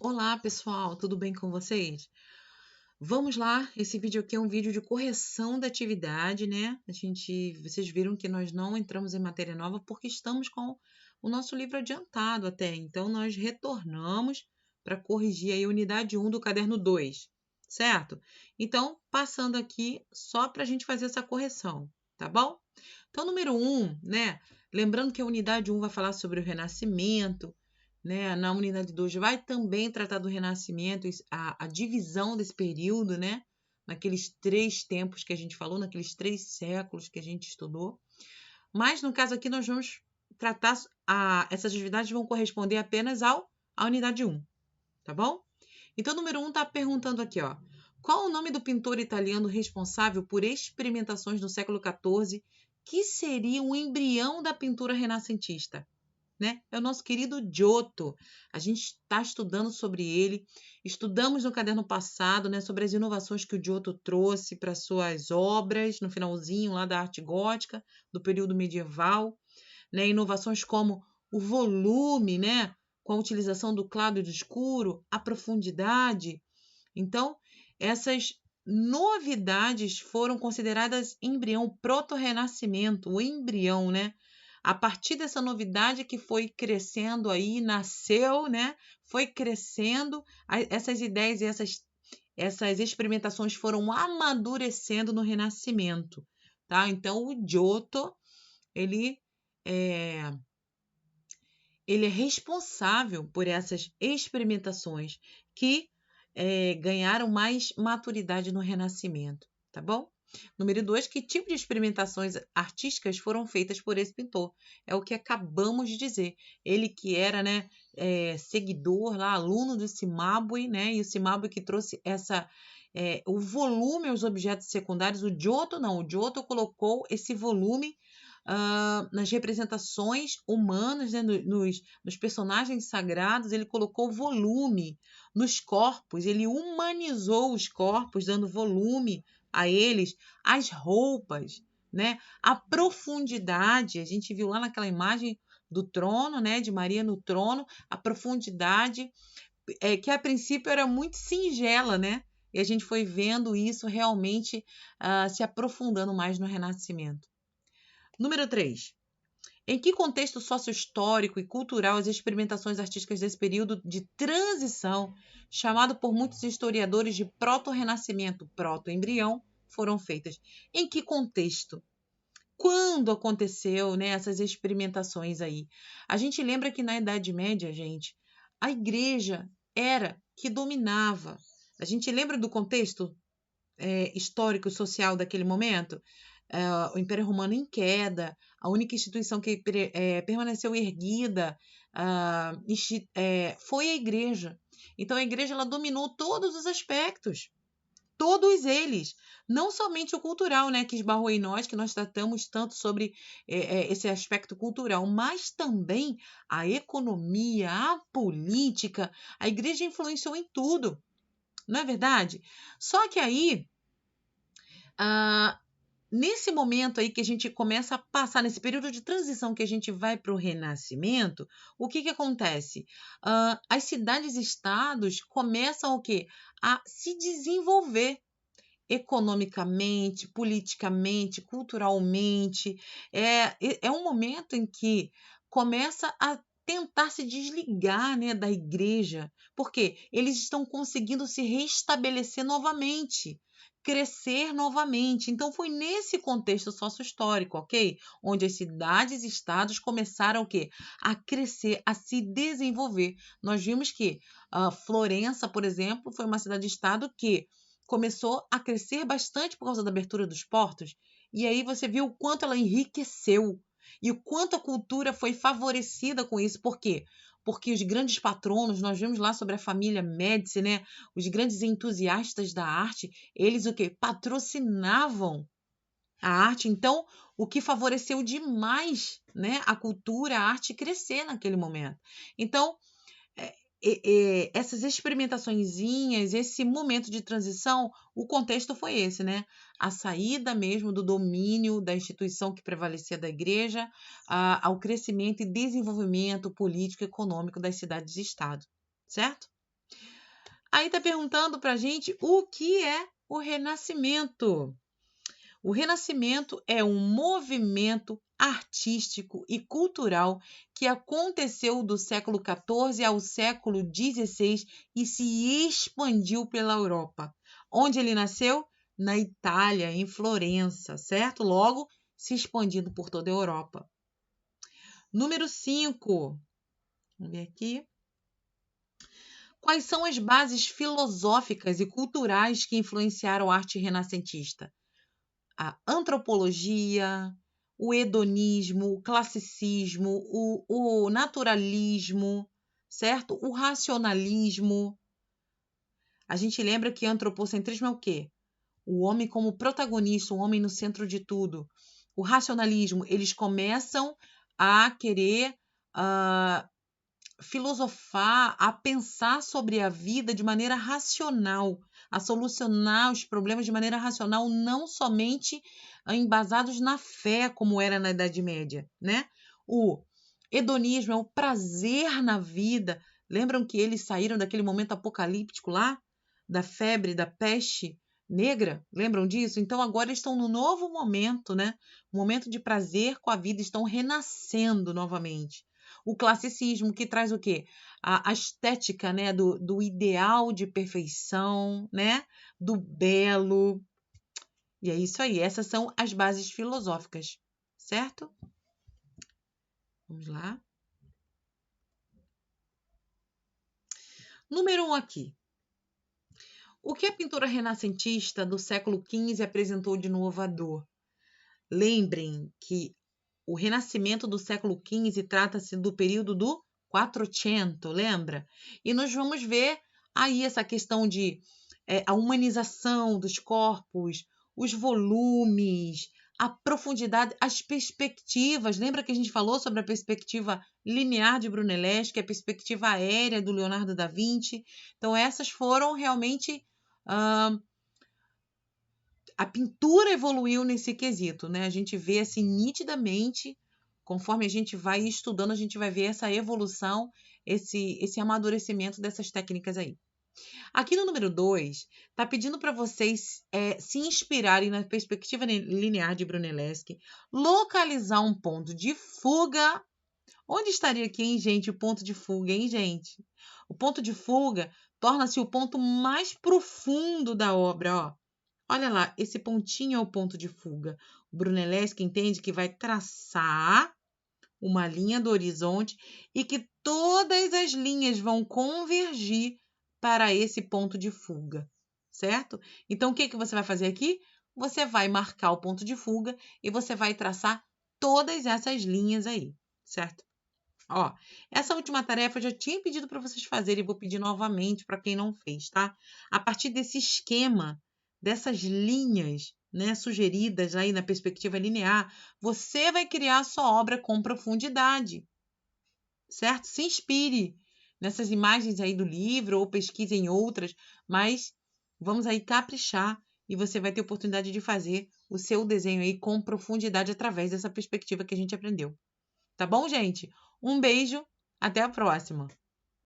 Olá, pessoal, tudo bem com vocês? Vamos lá, esse vídeo aqui é um vídeo de correção da atividade, né? Vocês viram que nós não entramos em matéria nova porque estamos com o nosso livro adiantado até. Então, nós retornamos para corrigir aí a unidade 1 do caderno 2, certo? Então, passando aqui só para a gente fazer essa correção, tá bom? Então, número 1, né? Lembrando que a unidade 1 vai falar sobre o Renascimento, né? Na unidade 2 vai também tratar do Renascimento, a divisão desse período, né? Naqueles 3 tempos que a gente falou, naqueles 3 séculos que a gente estudou. Mas, no caso aqui, nós vamos tratar, essas atividades vão corresponder apenas à unidade 1, tá bom? Então, número 1 está perguntando aqui, ó. Qual o nome do pintor italiano responsável por experimentações no século XIV que seria um embrião da pintura renascentista? Né? É o nosso querido Giotto. A gente está estudando sobre ele. Estudamos no caderno passado, né, sobre as inovações que o Giotto trouxe para suas obras no finalzinho lá da arte gótica, do período medieval, né? Inovações como o volume, né, com a utilização do claro e do escuro, a profundidade. Então, essas novidades foram consideradas embrião proto-renascimento, o embrião, né? A partir dessa novidade que foi crescendo aí, nasceu, né? Foi crescendo, essas ideias e essas experimentações foram amadurecendo no Renascimento, tá? Então, o Giotto, ele é, ele é responsável por essas experimentações que ganharam mais maturidade no Renascimento, tá bom? Número 2, que tipo de experimentações artísticas foram feitas por esse pintor? É o que acabamos de dizer. Ele que era, né, seguidor, lá, aluno do Cimabue, né, e o Cimabue que trouxe o volume aos objetos secundários. O Giotto não, o Giotto colocou esse volume nas representações humanas, né, nos personagens sagrados. Ele colocou volume nos corpos, ele humanizou os corpos, dando volume a eles, as roupas, né? A profundidade, a gente viu lá naquela imagem do trono, né, de Maria no trono, a profundidade, que a princípio era muito singela, né? E a gente foi vendo isso realmente se aprofundando mais no Renascimento. Número 3. Em que contexto sócio-histórico e cultural as experimentações artísticas desse período de transição, chamado por muitos historiadores de proto-renascimento, proto-embrião, foram feitas? Em que contexto? Quando aconteceu, né, essas experimentações aí? A gente lembra que na Idade Média, gente, a igreja era que dominava. A gente lembra do contexto histórico e social daquele momento? O Império Romano em queda, a única instituição que permaneceu erguida foi a igreja. Então, a igreja ela dominou todos os aspectos, todos eles, não somente o cultural, né, que esbarrou em nós, que nós tratamos tanto sobre esse aspecto cultural, mas também a economia, a política. A igreja influenciou em tudo, não é verdade? Só que aí, ah, nesse momento aí que a gente começa a passar, nesse período de transição que a gente vai para o Renascimento, o que que acontece? As cidades-estados começam o quê? A se desenvolver economicamente, politicamente, culturalmente. É um momento em que começa a tentar se desligar, né, da igreja, porque eles estão conseguindo se restabelecer novamente, crescer novamente. Então foi nesse contexto sócio-histórico, ok? Onde as cidades e estados começaram o quê? A crescer, a se desenvolver. Nós vimos que Florença, por exemplo, foi uma cidade-estado que começou a crescer bastante por causa da abertura dos portos, e aí você viu o quanto ela enriqueceu e o quanto a cultura foi favorecida com isso. Por quê? Porque os grandes patronos, nós vimos lá sobre a família Médici, né? Os grandes entusiastas da arte, eles o quê? Patrocinavam a arte. Então, o que favoreceu demais, né, a cultura, a arte crescer naquele momento. Então, essas experimentaçõezinhas, esse momento de transição, o contexto foi esse, né? A saída mesmo do domínio da instituição que prevalecia da igreja, ao crescimento e desenvolvimento político e econômico das cidades e estados, certo? Aí está perguntando para a gente o que é o Renascimento. O Renascimento é um movimento artístico e cultural que aconteceu do século XIV ao século XVI e se expandiu pela Europa. Onde ele nasceu? Na Itália, em Florença, certo? Logo, se expandindo por toda a Europa. Número 5. Vamos ver aqui. Quais são as bases filosóficas e culturais que influenciaram a arte renascentista? A antropologia, o hedonismo, o classicismo, o naturalismo, certo? O racionalismo. A gente lembra que antropocentrismo é o quê? O homem como protagonista, o homem no centro de tudo. O racionalismo, eles começam a querer filosofar, a pensar sobre a vida de maneira racional, a solucionar os problemas de maneira racional, não somente embasados na fé, como era na Idade Média, né? O hedonismo é o prazer na vida. Lembram que eles saíram daquele momento apocalíptico lá? Da febre, da peste negra? Lembram disso? Então agora estão no novo momento, né? Momento de prazer com a vida, estão renascendo novamente. O classicismo, que traz o quê? A estética, né? do ideal de perfeição, né? Do belo. E é isso aí. Essas são as bases filosóficas, certo? Vamos lá. Número 1 aqui. O que a pintura renascentista do século XV apresentou de inovador? Lembrem que o Renascimento do século XV trata-se do período do Quattrocento, lembra? E nós vamos ver aí essa questão de a humanização dos corpos, os volumes, a profundidade, as perspectivas. Lembra que a gente falou sobre a perspectiva linear de Brunelleschi, a perspectiva aérea do Leonardo da Vinci? Então, essas foram realmente... a pintura evoluiu nesse quesito, né? A gente vê assim nitidamente, conforme a gente vai estudando, a gente vai ver essa evolução, esse amadurecimento dessas técnicas aí. Aqui no número 2, está pedindo para vocês se inspirarem na perspectiva linear de Brunelleschi, localizar um ponto de fuga. Onde estaria aqui, hein, gente, o ponto de fuga, hein, gente? O ponto de fuga torna-se o ponto mais profundo da obra, ó. Olha lá, esse pontinho é o ponto de fuga. O Brunelleschi entende que vai traçar uma linha do horizonte e que todas as linhas vão convergir para esse ponto de fuga, certo? Então, o que você vai fazer aqui? Você vai marcar o ponto de fuga e você vai traçar todas essas linhas aí, certo? Ó, essa última tarefa eu já tinha pedido para vocês fazerem e vou pedir novamente para quem não fez, tá? A partir desse esquema, dessas linhas, né, sugeridas aí na perspectiva linear, você vai criar a sua obra com profundidade, certo? Se inspire nessas imagens aí do livro ou pesquise em outras, mas vamos aí caprichar e você vai ter oportunidade de fazer o seu desenho aí com profundidade através dessa perspectiva que a gente aprendeu. Tá bom, gente? Um beijo, até a próxima!